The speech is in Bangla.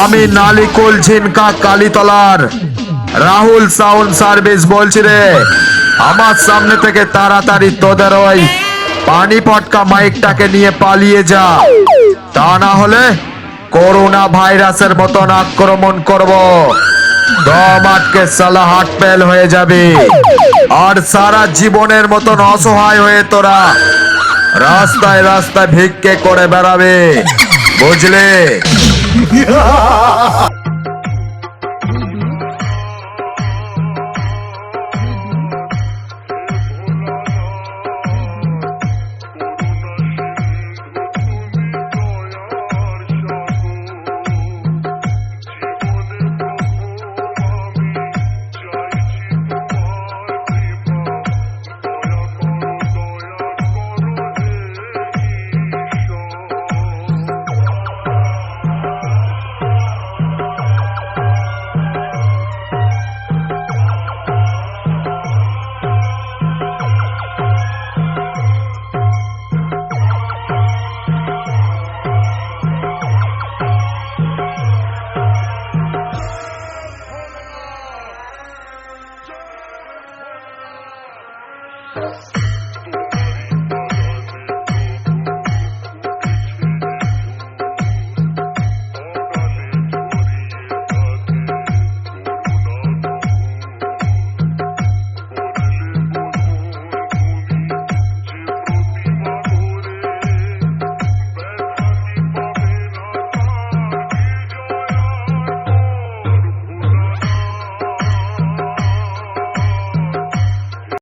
আমি নালিকুল ঝিনকা কালীতলার রাহুল সাউন্ড সার্ভিস বলছি রে। আমার সামনে থেকে তাড়াতাড়ি তোদের ওই পানি পটকা মাইকটাকে নিয়ে পালিয়ে যা, তা না হলে করোনা ভাইরাসের মতন আক্রমণ করব। দম আটকে সালা হাট পেল হয়ে যাবে, আর সারা জীবনের মতন অসহায় হয়ে তোরা রাস্তায় রাস্তায় ভিক্ষে করে বেড়াবে, বুঝলে?